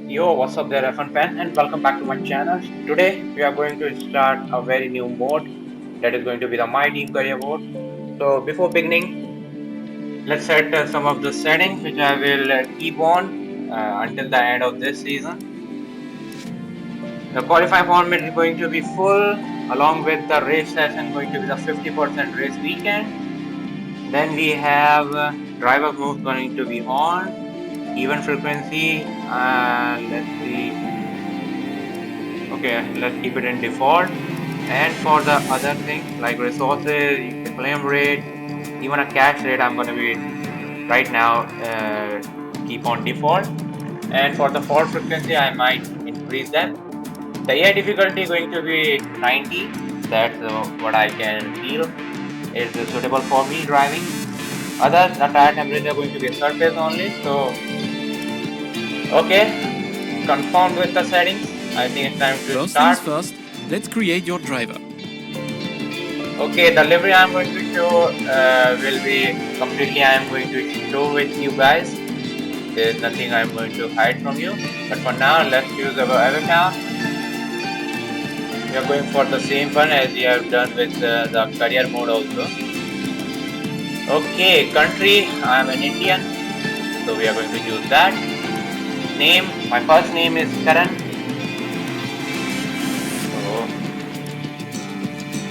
Yo, what's up there, F1 fan, and welcome back to my channel. Today, we are going to start a very new mode that is going to be the My Team Career mode. So, before beginning, let's set some of the settings which I will keep on until the end of this season. The qualify format is going to be full, along with the race session going to be the 50% race weekend. Then we have driver moves going to be on, even frequency, let's see. Okay, let's keep it in default. And for the other things like resources, the claim rate, even a cash rate, I'm going to be right now keep on default. And for the fault frequency, I might increase them. The AI difficulty going to be 90. That's what I can feel is suitable for me driving. Others, the tire temperature going to be surface only. So, okay, conformed with the settings. I think it's time to start. First, let's create your driver. Okay, the livery I'm going to show will be completely I'm going to show with you guys. There's nothing I'm going to hide from you. But for now, let's use our avatar. We are going for the same one as we have done with the career mode also. Okay, country, I'm an Indian. So we are going to use that. Name, my first name is Karan.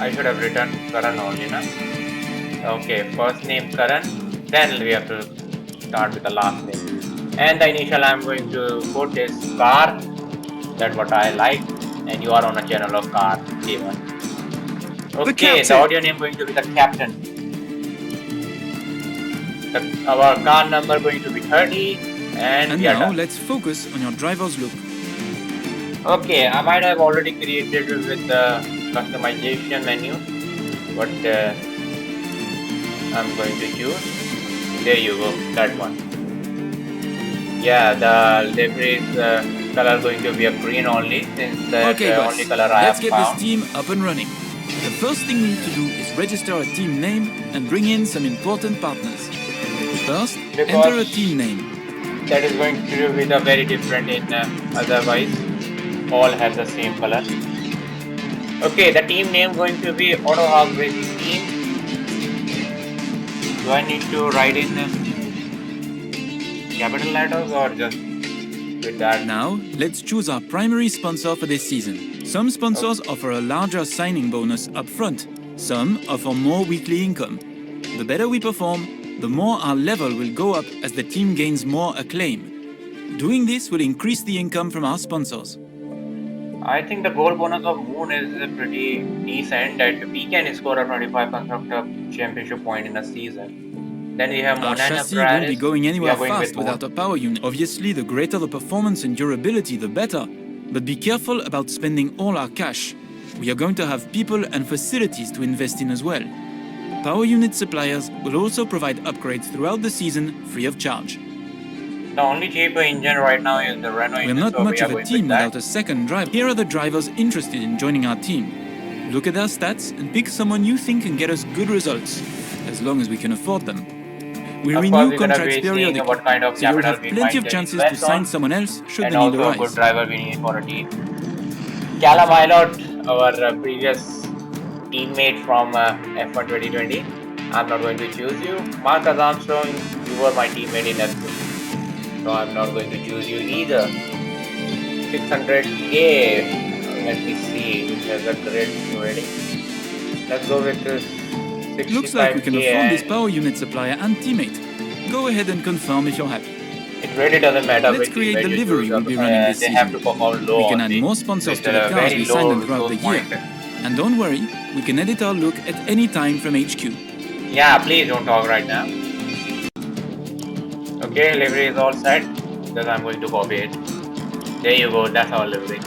I should have written Karan only, na? Okay, first name Karan, then we have to start with the last name. And the initial I'm going to put is car, that's what I like, and you are on a channel of car, K1. Okay, the audio name going to be the captain. Our car number going to be 30, and now done. Let's focus on your driver's look. Okay, I might have already created with the customization menu, but I'm going to choose. There you go, that one. Yeah, the livery color going to be a green only, since that's the only color I have found. Let's get this team up and running. The first thing we need to do is register a team name and bring in some important partners. First, enter a team name. That is going to be the very different in otherwise all have the same color. Okay, the team name going to be Auto Hog Racing Team. Do I need to write in capital letters or just with that? Now, let's choose our primary sponsor for this season. Some sponsors offer a larger signing bonus up front. Some offer more weekly income. The better we perform, the more our level will go up as the team gains more acclaim. Doing this will increase the income from our sponsors. I think the goal bonus of Moon is pretty decent, that we can score a 25 Constructor Championship point in a season. Then we have Our chassis won't be going anywhere fast without a power unit. Obviously, the greater the performance and durability, the better. But be careful about spending all our cash. We are going to have people and facilities to invest in as well. Power unit suppliers will also provide upgrades throughout the season free of charge. The only cheaper engine right now is the Renault engine. We're not much of a team without a second driver. Here are the drivers interested in joining our team. Look at their stats and pick someone you think can get us good results, as long as we can afford them. We renew contracts periodically, so you'll have plenty of chances to sign someone else should the need arise. And also a good driver we need for a team. Callum Ilott, our previous teammate from F1 2020. I'm not going to choose you. Marcus Armstrong, you were my teammate in F2. So I'm not going to choose you either. 600k. Let me see which has a great rating. Let's go with this 65k. Looks like we can afford this power unit supplier and teammate. Go ahead and confirm if you're happy. It really doesn't matter. Let's create the livery we'll be running this season. Have to perform low. We can add more sponsors to the cars we sign them throughout the year. And don't worry, we can edit our look at any time from HQ. Yeah, please don't talk right now. Okay, livery is all set. Then I'm going to copy it. There you go, that's our livery.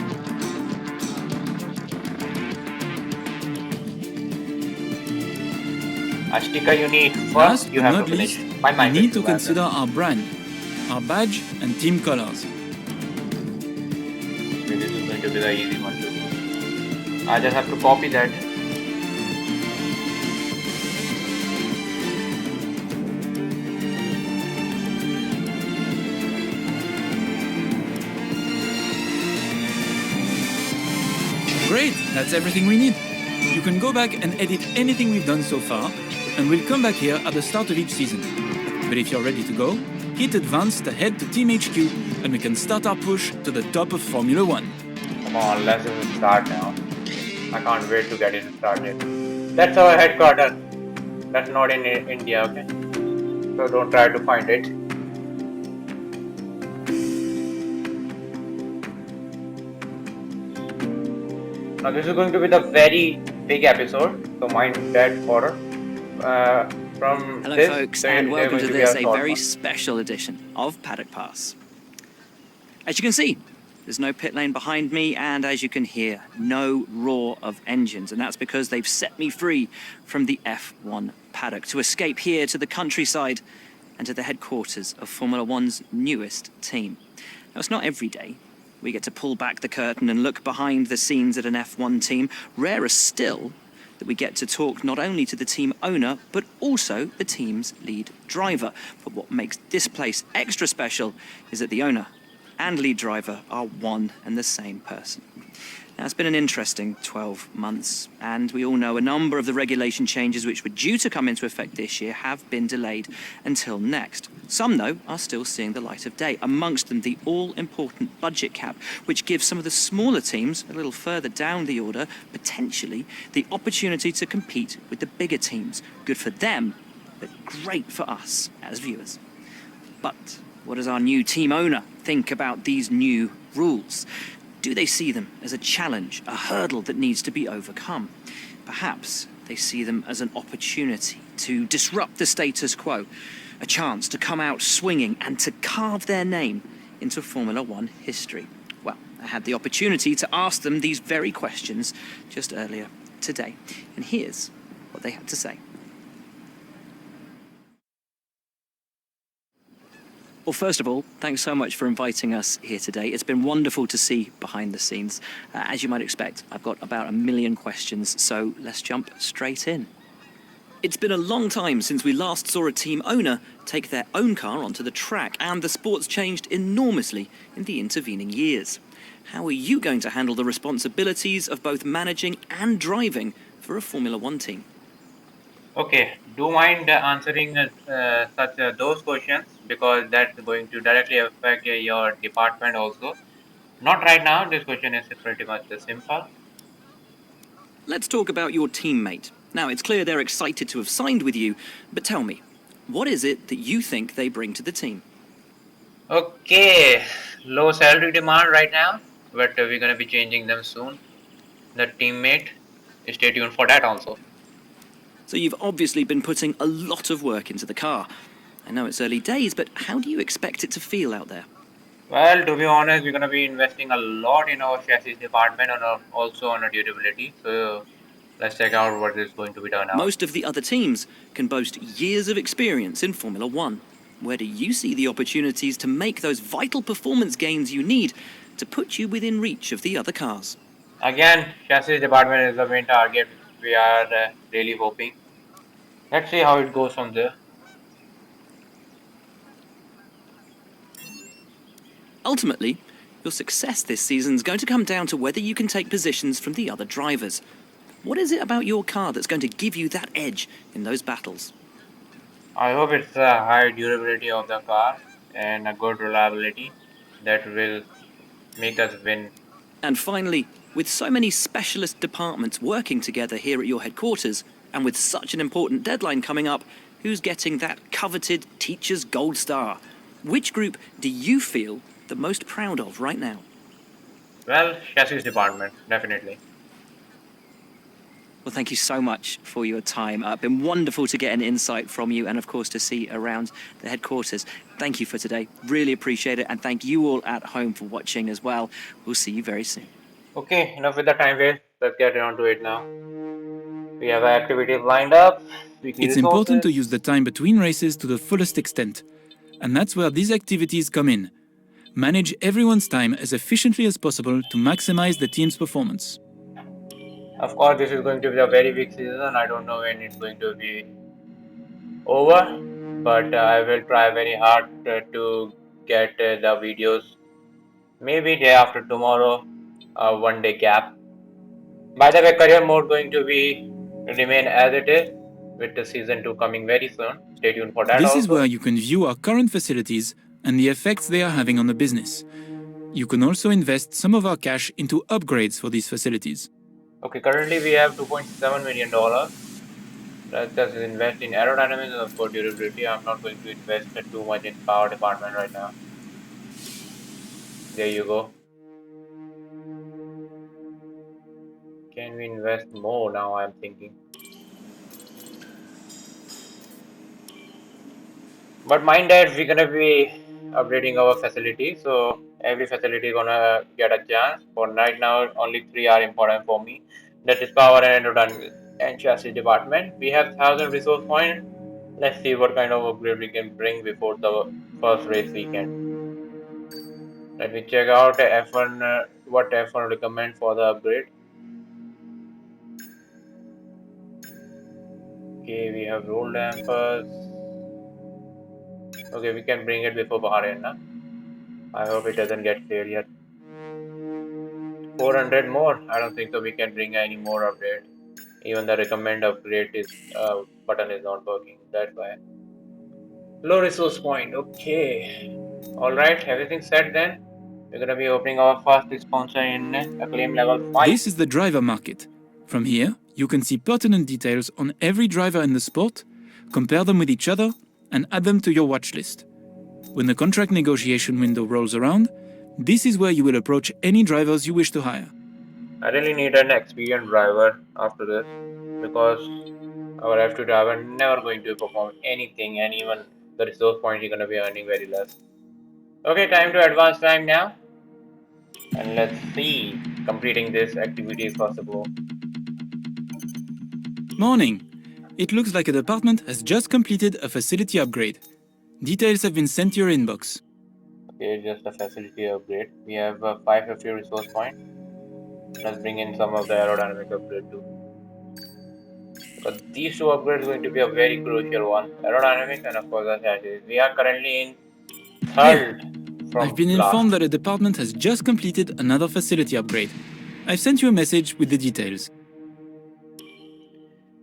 A sticker you need. First, you have to finish. We need to consider our brand, our badge, and team colors. This is going to be the easy one too. I just have to copy that. Great, that's everything we need. You can go back and edit anything we've done so far, and we'll come back here at the start of each season. But if you're ready to go, hit advance to head to Team HQ, and we can start our push to the top of Formula One. Come on, let's just start now. I can't wait to get it started. That's our headquarters. That's not in India, okay? So don't try to find it. Now this is going to be the very big episode, so mind that horror. Hello folks, and welcome to this, a very special edition of Paddock Pass. As you can see, there's no pit lane behind me, and as you can hear, no roar of engines, and that's because they've set me free from the F1 paddock to escape here to the countryside and to the headquarters of Formula One's newest team. Now, it's not every day we get to pull back the curtain and look behind the scenes at an F1 team. Rarer still that we get to talk not only to the team owner, but also the team's lead driver. But what makes this place extra special is that the owner and lead driver are one and the same person. Now, it's been an interesting 12 months, and we all know a number of the regulation changes which were due to come into effect this year have been delayed until next. Some, though, are still seeing the light of day, amongst them the all-important budget cap, which gives some of the smaller teams a little further down the order, potentially, the opportunity to compete with the bigger teams. Good for them, but great for us as viewers. But what does our new team owner think about these new rules? Do they see them as a challenge, a hurdle that needs to be overcome? Perhaps they see them as an opportunity to disrupt the status quo, a chance to come out swinging and to carve their name into Formula One history. Well, I had the opportunity to ask them these very questions just earlier today, and here's what they had to say. Well, first of all, thanks so much for inviting us here today. It's been wonderful to see behind the scenes. As you might expect, I've got about 1 million questions, so let's jump straight in. It's been a long time since we last saw a team owner take their own car onto the track, and the sport's changed enormously in the intervening years. How are you going to handle the responsibilities of both managing and driving for a Formula One team? Okay, do mind answering those questions, because that's going to directly affect your department also. Not right now, this question is pretty much simple. Let's talk about your teammate. Now, it's clear they're excited to have signed with you, but tell me, what is it that you think they bring to the team? Okay, low salary demand right now, but we're going to be changing them soon. The teammate, stay tuned for that also. So you've obviously been putting a lot of work into the car. I know it's early days, but how do you expect it to feel out there? Well, to be honest, we're going to be investing a lot in our chassis department and also on our durability. So let's check out what is going to be done now. Most of the other teams can boast years of experience in Formula One. Where do you see the opportunities to make those vital performance gains you need to put you within reach of the other cars? Again, chassis department is the main target. We are really hoping. Let's see how it goes from there. Ultimately, your success this season is going to come down to whether you can take positions from the other drivers. What is it about your car that's going to give you that edge in those battles? I hope it's the high durability of the car and a good reliability that will make us win. And finally, with so many specialist departments working together here at your headquarters, and with such an important deadline coming up, who's getting that coveted Teacher's Gold Star? Which group do you feel the most proud of right now? Well, chassis department, definitely. Well, thank you so much for your time. It's been wonderful to get an insight from you and, of course, to see around the headquarters. Thank you for today. Really appreciate it. And thank you all at home for watching as well. We'll see you very soon. Okay, enough with the time waste. Let's get on to it now. We have activities lined up. It's important to use the time between races to the fullest extent. And that's where these activities come in. Manage everyone's time as efficiently as possible to maximize the team's performance. Of course, this is going to be a very big season. I don't know when it's going to be over, but I will try very hard to get the videos maybe day after tomorrow, 1 day gap. By the way, career mode going to be remain as it is with the season 2 coming very soon. Stay tuned for that This also. is where you can view our current facilities and the effects they are having on the business. You can also invest some of our cash into upgrades for these facilities. Okay, currently we have $2.7 million. Let's just invest in aerodynamics and of course durability. I'm not going to invest too much in power department right now. There you go. Can we invest more now? I'm thinking. But mind that we're gonna be upgrading our facility, so every facility gonna get a chance. For right now, only 3 are important for me. That is power and aerodynamics and chassis department. We have 1,000 resource points. Let's see what kind of upgrade we can bring before the first race weekend. Let me check out F1, what F1 recommend for the upgrade. Okay, we have roll dampers. Okay, we can bring it before Bahrain, na? I hope it doesn't get failed yet. 400 more? I don't think so we can bring any more upgrade. Even the recommend upgrade is button is not working. That's why. Low resource point. Okay. Alright, everything set then. We're gonna be opening our first sponsor in Acclaim level 5. This is the driver market. From here, you can see pertinent details on every driver in the sport, compare them with each other, and add them to your watch list. When the contract negotiation window rolls around, this is where you will approach any drivers you wish to hire. I really need an experienced driver after this because our F2 driver never going to perform anything, and even the resource points you're gonna be earning very less. Okay, time to advance time now. And let's see completing this activity if possible. Morning! It looks like a department has just completed a facility upgrade. Details have been sent to your inbox. Okay, just a facility upgrade. We have 550 resource point. Let's bring in some of the aerodynamic upgrade too. Because these two upgrades are going to be a very crucial one. Aerodynamics and of course the chassis. We are currently in third from I've been last. informed that a department has just completed another facility upgrade. I've sent you a message with the details.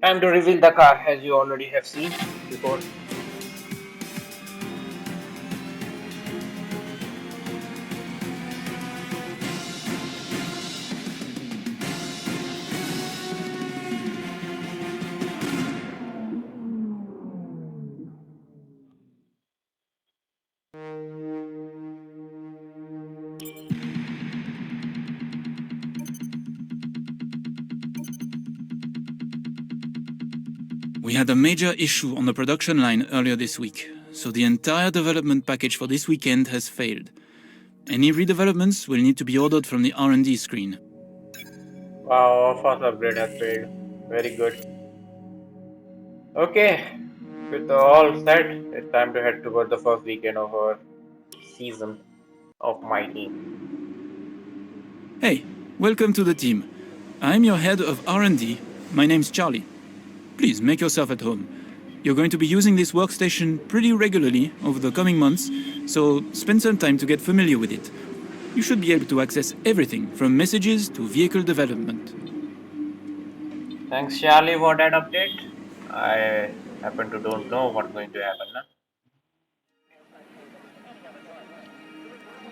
Time to reveal the car as you already have seen before. We had a major issue on the production line earlier this week, so the entire development package for this weekend has failed. Any redevelopments will need to be ordered from the R&D screen. Wow, our first upgrade has failed. Very good. Okay, with all set, it's time to head toward the first weekend of our season of my team. Hey, welcome to the team. I'm your head of R&D. My name's Charlie. Please make yourself at home. You're going to be using this workstation pretty regularly over the coming months, so spend some time to get familiar with it. You should be able to access everything from messages to vehicle development. Thanks, Charlie, for that update. I happen to don't know what's going to happen now.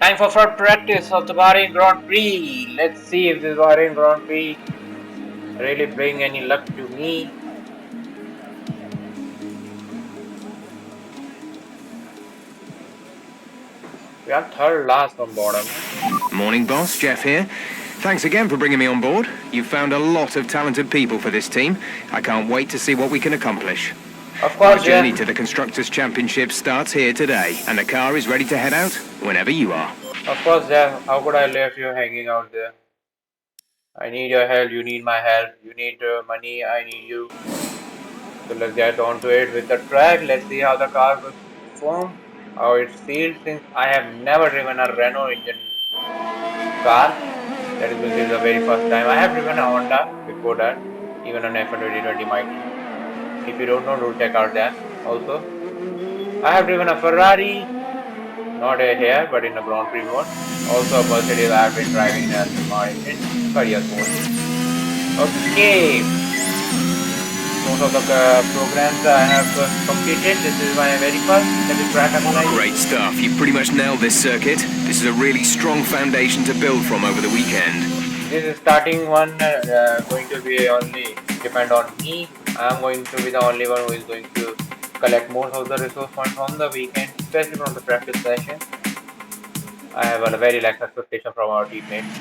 Time for first practice of the Bahrain Grand Prix. Let's see if this Bahrain Grand Prix really bring any luck to me. We are third last from bottom. Morning, boss. Jeff here. Thanks again for bringing me on board. You've found a lot of talented people for this team. I can't wait to see what we can accomplish. Of course, Our journey to the Constructors Championship starts here today, and the car is ready to head out whenever you are. Of course, Jeff. How could I leave you hanging out there? I need your help. You need my help. You need money. I need you. So let's get on to it with the track. Let's see how the car will perform, how it feels, since I have never driven a Renault engine car. That is going to be the very first time. I have driven a Honda before that, even on F1 2020 Mighty. If you don't know, do check out that also. I have driven a Ferrari, not here, but in a Grand Prix mode. Also a Mercedes I have been driving in career mode. Okay, most of the programs I have completed. This is my very first, that is track analysis. Great stuff. You pretty much nailed this circuit. This is a really strong foundation to build from over the weekend. This is starting one going to be only depend on me. I am going to be the only one who is going to collect most of the resource points on the weekend, especially from the practice session. I have a very less expectation from our teammates.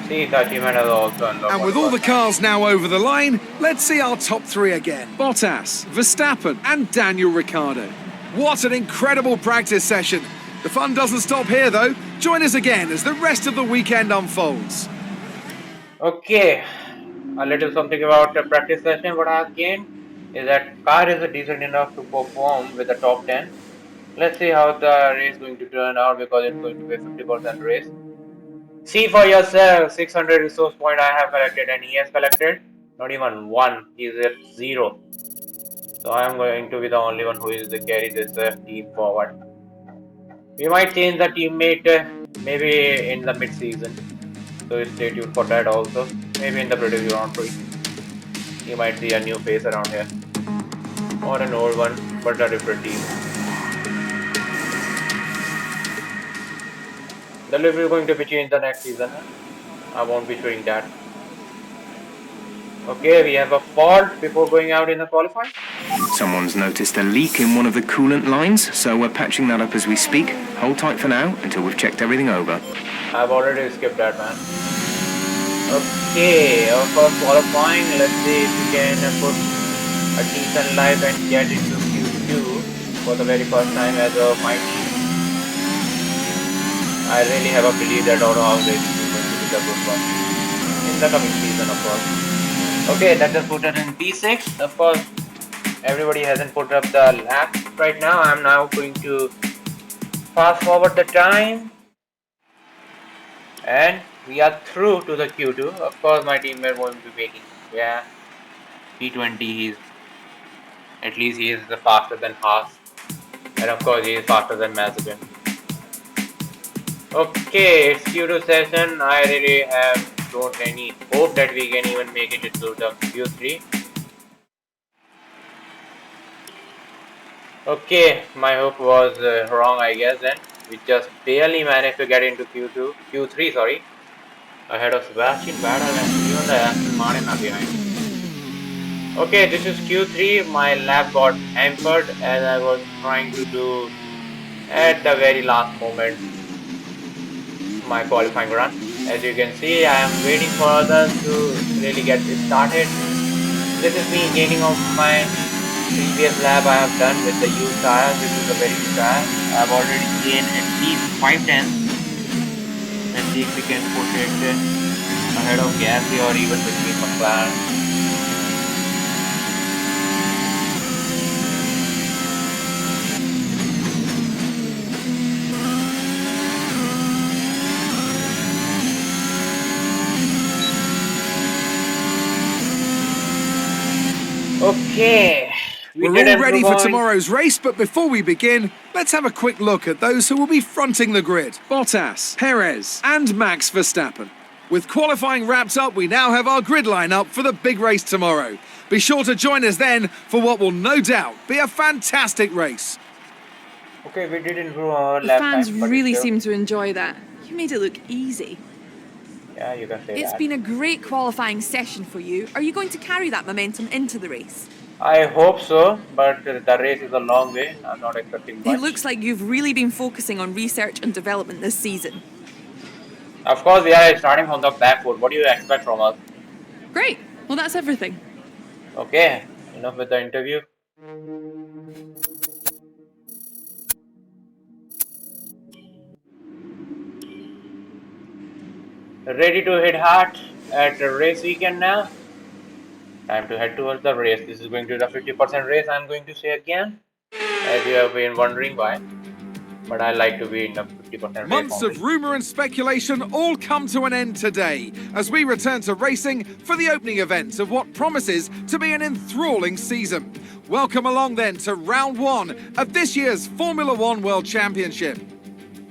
See, the achievement has also unlocked. And with all the cars now over the line, let's see our top three again. Bottas, Verstappen and Daniel Ricciardo. What an incredible practice session. The fun doesn't stop here though. Join us again as the rest of the weekend unfolds. Okay, a little something about the practice session. What I have gained is that car is decent enough to perform with the top 10. Let's see how the race is going to turn out, because it's going to be a 50% race. See for yourself, 600 resource point I have collected, and he has collected not even one. He is at 0. So I am going to be the only one who is to carry this team forward. We might change the teammate maybe in the mid-season. So stay tuned for that also. Maybe in the British Grand Prix. You might see a new face around here. Or an old one, but a different team. The livery is going to be changed the next season. I won't be showing that. Okay, we have a fault before going out in the qualifying. Someone's noticed a leak in one of the coolant lines, so we're patching that up as we speak. Hold tight for now until we've checked everything over. I've already skipped that, man. Okay, our first qualifying. Let's see if we can put a decent life and get into Q2 for the very first time as a my team. I really have a belief that Auto House is going to be the good one in the coming season, of course. Okay, that just put it in P6. Of course, everybody hasn't put up the lap right now. I'm now going to fast forward the time. And we are through to the Q2. Of course, my teammate won't be making. Yeah, P20. He's at least he is faster than Haas, and of course he is faster than Mazepin. Okay, it's Q2 session. I really don't any hope that we can even make it into the Q3. Okay, my hope was wrong, I guess. Then we just barely managed to get into Q3, sorry, ahead of Sebastian Vettel and even the Aston Martin are behind. Okay, this is Q3. My lap got hampered as I was trying to do at the very last moment my qualifying run. As you can see, I am waiting for others to really get this started. This is me gaining on my previous lap I have done with the used tires. This is a very good tire. I have already gained at least 5 tenths. Let's see if we can put it ahead of Gasly or even between McLaren. Okay, We're all ready for tomorrow's race, but before we begin, let's have a quick look at those who will be fronting the grid. Bottas, Perez and Max Verstappen. With qualifying wrapped up, we now have our grid lineup for the big race tomorrow. Be sure to join us then for what will no doubt be a fantastic race. Okay, we did improve our The lap fans time, but really still, seem to enjoy that. You made it look easy. yeah, you can say It's that. been a great qualifying session for you. Are you going to carry that momentum into the race? I hope so, but the race is a long way. I'm not expecting much. It looks like you've really been focusing on research and development this season. Of course, we are starting from the back foot. What do you expect from us? Great. Well, that's everything. Okay, enough with the interview. Ready to hit hard at the race weekend now? Time to head towards the race. This is going to be the 50% race, I'm going to say again, as you have been wondering why. But I like to be in the 50% race. Months of rumour and speculation all come to an end today as we return to racing for the opening event of what promises to be an enthralling season. Welcome along then to round one of this year's Formula One World Championship.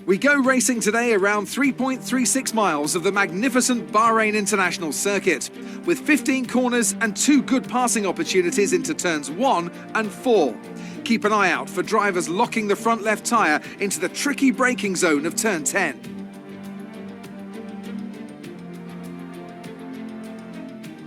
We go racing today around 3.36 miles of the magnificent Bahrain International Circuit, with 15 corners and 2 good passing opportunities into turns 1 and 4. Keep an eye out for drivers locking the front left tyre into the tricky braking zone of turn 10.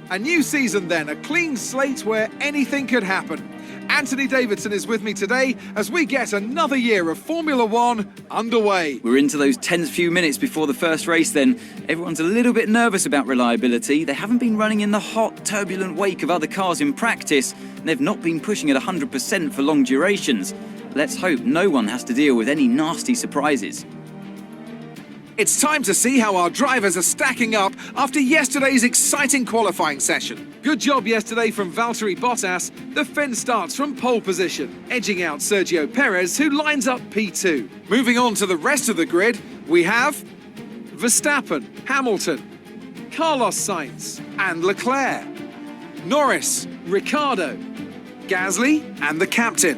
A new season then, a clean slate where anything could happen. Anthony Davidson is with me today as we get another year of Formula One underway. We're into those tense few minutes before the first race then. Everyone's a little bit nervous about reliability. They haven't been running in the hot, turbulent wake of other cars in practice, and they've not been pushing at 100% for long durations. Let's hope no one has to deal with any nasty surprises. It's time to see how our drivers are stacking up after yesterday's exciting qualifying session. Good job yesterday from Valtteri Bottas. The Finn starts from pole position, edging out Sergio Perez, who lines up P2. Moving on to the rest of the grid, we have Verstappen, Hamilton, Carlos Sainz and Leclerc, Norris, Ricciardo, Gasly and the captain,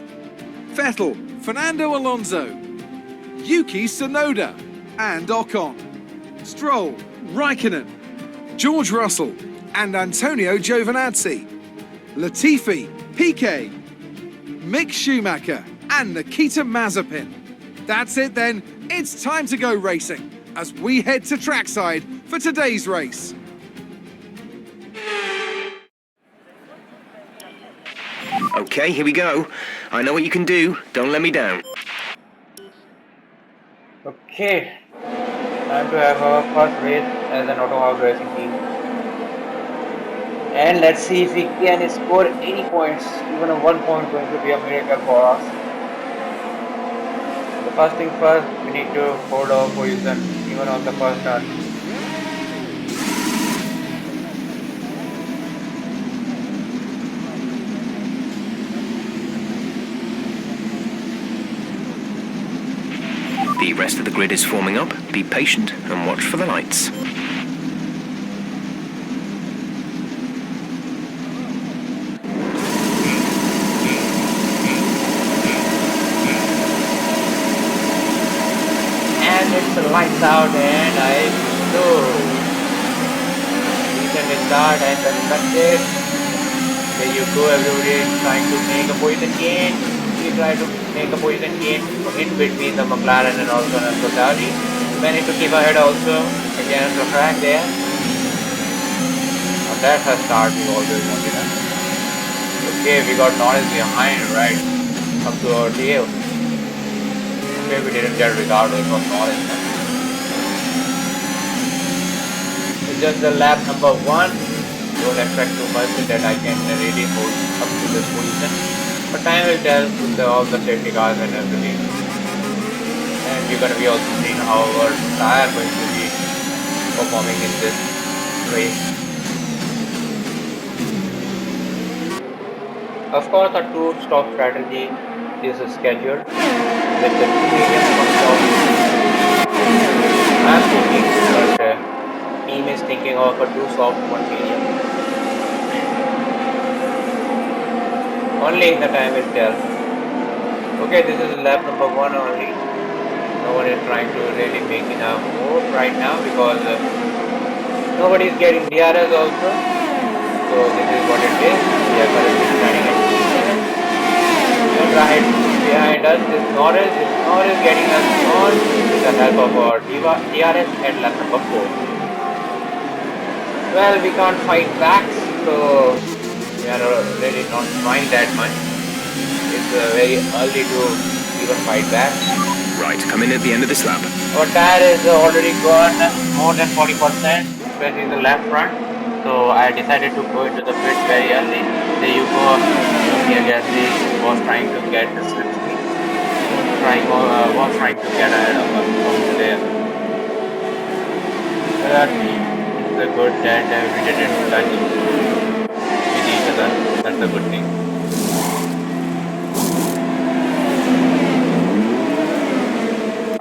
Vettel, Fernando Alonso, Yuki Tsunoda and Ocon, Stroll, Raikkonen, George Russell and Antonio Giovinazzi, Latifi, Piquet, Mick Schumacher and Nikita Mazepin. That's it then, it's time to go racing as we head to trackside for today's race. Okay, here we go. I know what you can do. Don't let me down. Okay, time to have our first race as an Auto House Racing team. And let's see if we can score 80 points. Even a 1 point going to be a miracle for us. The first thing first, we need to hold our position even on the first turn. The rest of the grid is forming up. Be patient and watch for the lights. And it's lights out and I go. Decent start and constructed. There you go, everybody is trying to make a position gain. We try to make a position gain in between the McLaren and also the Ferrari. Managed to keep ahead also against the track there. And that's a start we always wanted. Okay, we got Norris behind, right? Up to our tail. Okay, we didn't get Ricardo, it was Norris. It's just the lap number 1. Don't expect too much that I can really hold up to this position. But time will tell with all the safety cars and everything. And we're going to be also seeing how our tire going to be performing in this race. Of course, a two-stop strategy is scheduled with the 2 medium stops. I'm thinking, but team is thinking of a 2 soft, 1 medium. Only the time will tell. Okay, this is lap number 1 only. No one is trying to really make a move right now because nobody is getting DRS also. So this is what it is. We are currently standing at 2 seconds. Right behind us is Norris. Norris getting us on with the help of our DRS at lap number 4. Well, we can't fight back, so we are really not trying that much. It's very early to even fight back. Right, come in at the end of this lap. Our tire is already gone more than 40%, especially in the left front. So I decided to go into the pit very early. There you go. Here Gasly was trying to get the slipstream. Was trying to get ahead of us from there. But it's a good that we didn't touch with each other. That's a good thing.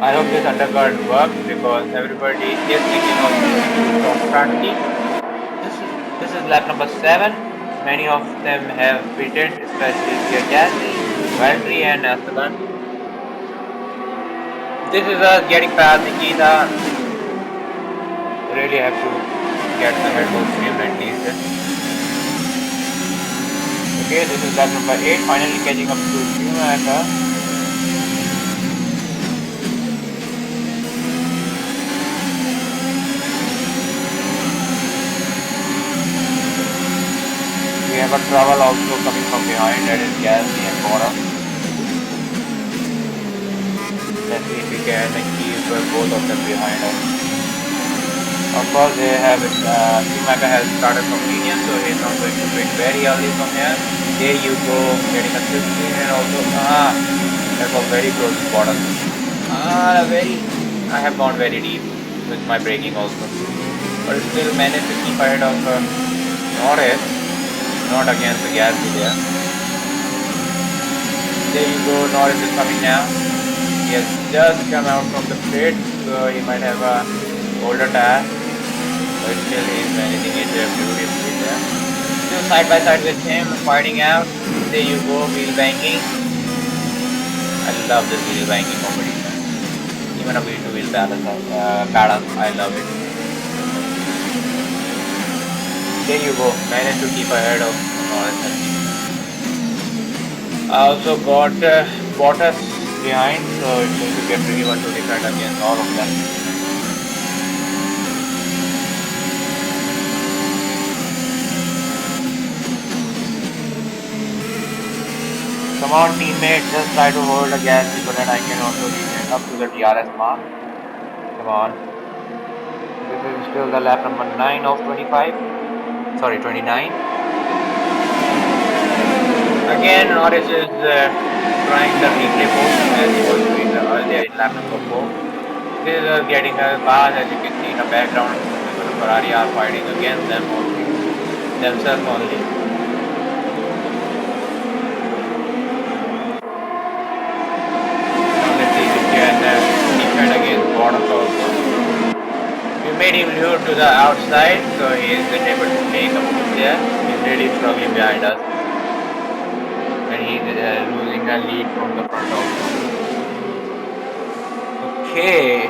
I hope this undercut works because everybody is thinking of this strategy. This is lap number 7. Many of them have pitted, especially Gasly, Valtteri and Esteban. This is us getting past Nikita. Really have to get ahead of him at least. Okay, this is lap number 8, finally catching up to Schumacher. We have a trouble also coming from behind, that is Gasly and Bottas. Let's see if we can keep both of them behind us. Of course, they have Schumacher has started from medium, so he's not going to quit very early from here. There you go, getting a 15 and also that was very close to Bottas. I have gone very deep with my braking also, but still managed to keep ahead of Norris, not against the Gasly there. There you go, Norris is coming now. He has just come out from the pit, so he might have a older tire, but still he is managing it beautifully there. Still side by side with him, fighting out. There you go, wheel banking. I love this wheel banking competition. Even a wheel to wheel balance, I love it. There you go, managed to keep ahead of Norris. I also got Bottas behind, so it's going to get really one to defend against all of them. Come on teammate, just try to hold the gas so that I can also reach up to the DRS mark. Come on. This is still the lap number 9 of 25. Sorry, 29. Again, Norris is trying the replay post as he was doing earlier in lap number 4. This is getting a pass, as you can see in the background. The Ferrari are fighting against themselves only. Now let's see if we can defend against Bottas also. We made him lure to the outside, so he isn't able to make a move there. He's really struggling behind us. And he's losing a lead from the front also. Okay,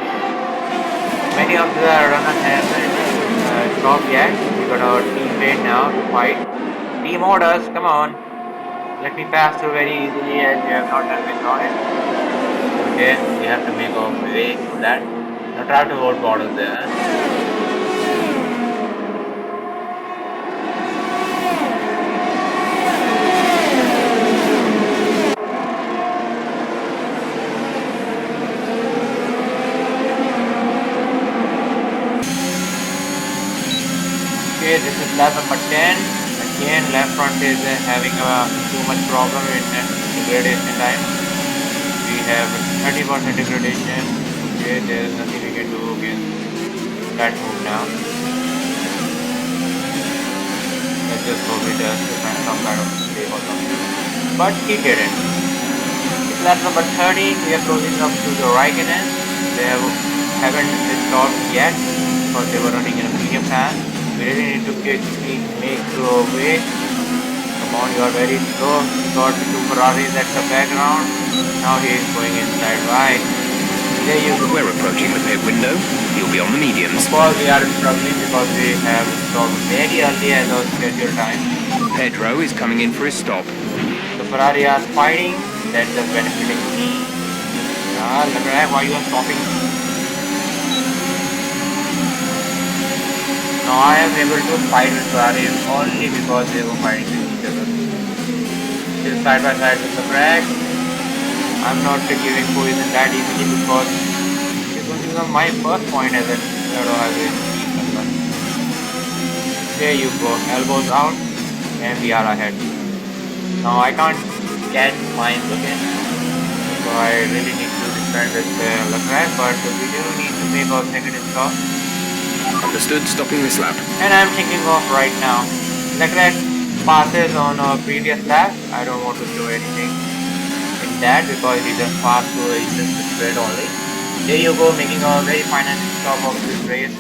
many of the runners haven't stopped yet. We got our teammate now to fight. Team orders, come on. Let me pass through very easily as you have not done with Norris. Okay, we have to make our way through that. Now try to hold borders there. Okay, this is lap number 10. Again, left front is having too much problem in degradation time. We have 30% degradation. Okay, there is nothing we can do against that move now. Let's just hope it does find some kind of mistake or something. But he didn't. It's lap number 13. We are closing up to the Raikkonen. They haven't stopped yet because they were running in a medium path. We really need to quickly make your way. Come on, you are very slow. We got two Ferraris at the background. Now he is going inside right. There you go. We're approaching the pit window. You'll be on the mediums. Of course, we are struggling because we have stopped very early as our scheduled time. Pedro is coming in for his stop. The Ferrari are fighting. That's just benefiting me. Look at why you are stopping. Now I am able to fight with Ferrari only because they were fighting with each other. Still side by side with the track. I'm not giving position that easily because this was my first point as a highway. There you go, elbows out and we are ahead. Now I can't catch mine again, so I really need to defend with Leclerc, but we do need to make our second stop. Understood, stopping this lap. And I'm thinking of right now. Leclerc passes on our previous lap. I don't want to do anything in that because he just passed through just the straight only. There you go, making a very final stop of this race.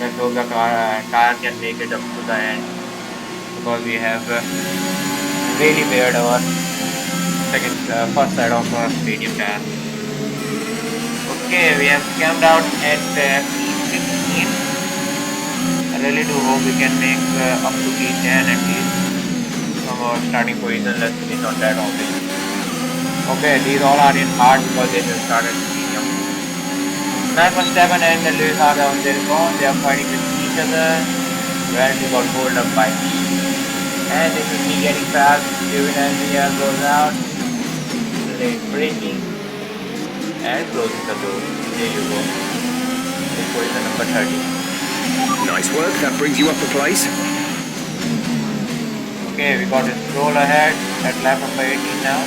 Let's hope the tire can make it up to the end because we have really bared our first side of our stadium tire. Okay, we have camped out at P15. I really do hope we can make up to P10 at least from our starting position. Let's finish on that only. Okay, these all are in hard because they just started medium. Max Verstappen and Lewis are on their own. They are fighting with each other. Randy got pulled up by me. And this is me getting fast. Kevin and Mia goes out. Late braking. And closing the door. There you go. This position number 30. Nice work, that brings you up a place. Okay, we got a stroll ahead at lap number 18 now.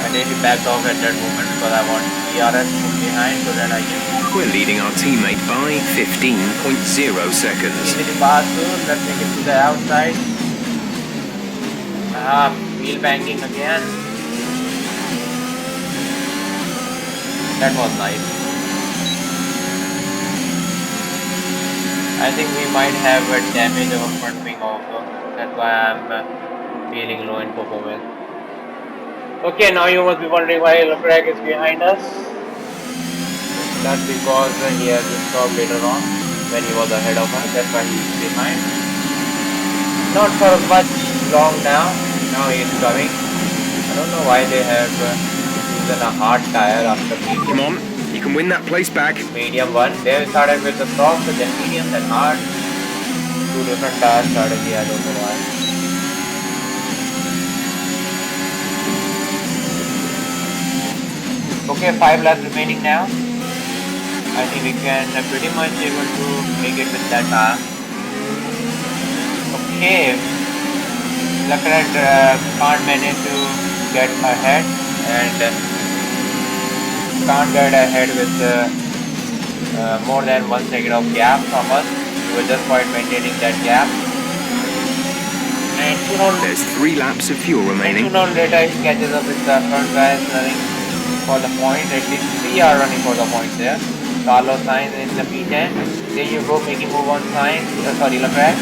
I nearly backed off at that moment because I want ERS from behind so that I can... We're leading our teammate by 15.0 seconds. Easily pass through, let's take it to the outside. Wheel banking again. That was nice. I think we might have a damage of our front wing also. That's why I'm feeling low in performance. Okay, now you must be wondering why Leclerc is behind us. That's because he has stopped later on when he was ahead of us. That's why he is behind. Not for much long now. Now he is coming. I don't know why they have chosen a hard tire after medium. Come on, you can win that place back. Medium one. They started with the soft, then medium, then hard. Two different tire strategy. I don't know why. Okay, 5 laps remaining now. I think we can pretty much able to make it with that car. Okay, Leclerc can't manage to get ahead and can't get ahead with more than 1 second of gap from us. We were just quite maintaining that gap. And there's 3 laps of fuel remaining. And sooner or later he catches up with the front guys running for the point. At least 3 are running for the points there. Carlos Sainz in the P10. There you go, making move on Sainz. Leclerc.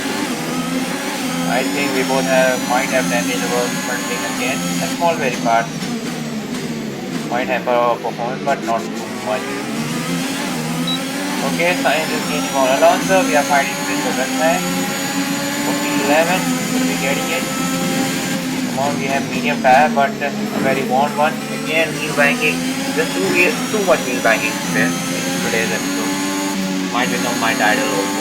I think we both might have damaged our front wing again. A small very part. Might hamper our performance, but not too much. Okay, Sainz is gaining on Alonso. We are fighting with the red flag. For P11, will be getting it. Come on, we have medium tire, but a very worn one. Again, wheel banking. Just too much wheel banking there. Today's episode might become my title also.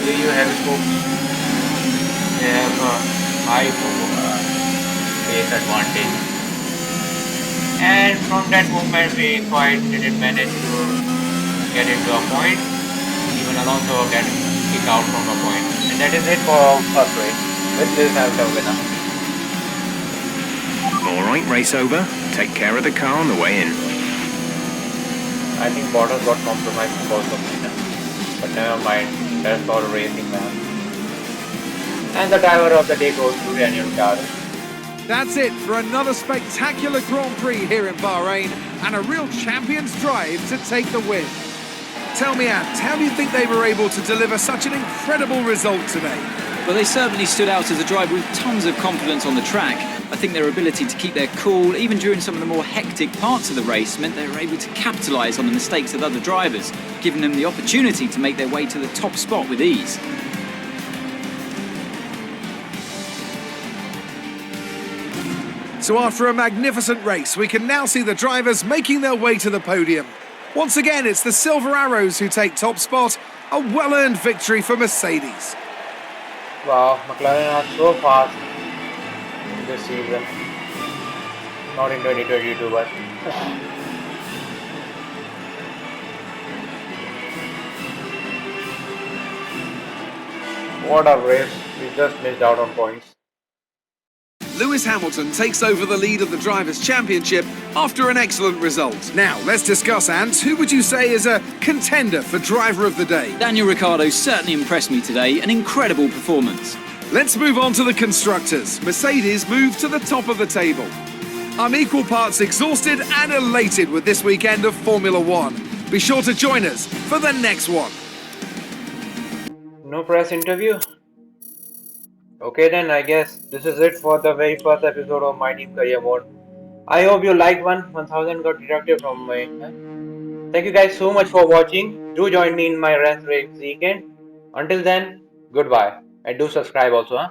Here you have folks. They have a high pace advantage, and from that movement we quite didn't manage to get into a point. Even Alonso get kicked out from a point, and that is it for first race. With this Hamilton winner. Alright, race over. Take care of the car on the way in. I think Bottas got compromised because of Mina. But never mind, that's all racing, man. And the driver of the day goes to Daniel Ricciardo. That's it for another spectacular Grand Prix here in Bahrain and a real champion's drive to take the win. Tell me, Ant, how do you think they were able to deliver such an incredible result today? Well, they certainly stood out as a driver with tons of confidence on the track. I think their ability to keep their cool, even during some of the more hectic parts of the race, meant they were able to capitalise on the mistakes of other drivers, giving them the opportunity to make their way to the top spot with ease. So after a magnificent race, we can now see the drivers making their way to the podium. Once again, it's the Silver Arrows who take top spot, a well-earned victory for Mercedes. Wow, McLaren are so fast this season. Not in 2022, but what a race. We just missed out on points. Lewis Hamilton takes over the lead of the Drivers' Championship after an excellent result. Now, let's discuss, Ant. Who would you say is a contender for Driver of the Day? Daniel Ricciardo certainly impressed me today, an incredible performance. Let's move on to the Constructors. Mercedes move to the top of the table. I'm equal parts exhausted and elated with this weekend of Formula One. Be sure to join us for the next one. No press interview? Okay, then I guess this is it for the very first episode of My Team Career Mode. I hope you liked 1000 got deducted from my. Thank you guys so much for watching. Do join me in my rest race weekend. Until then, goodbye. And do subscribe also, huh?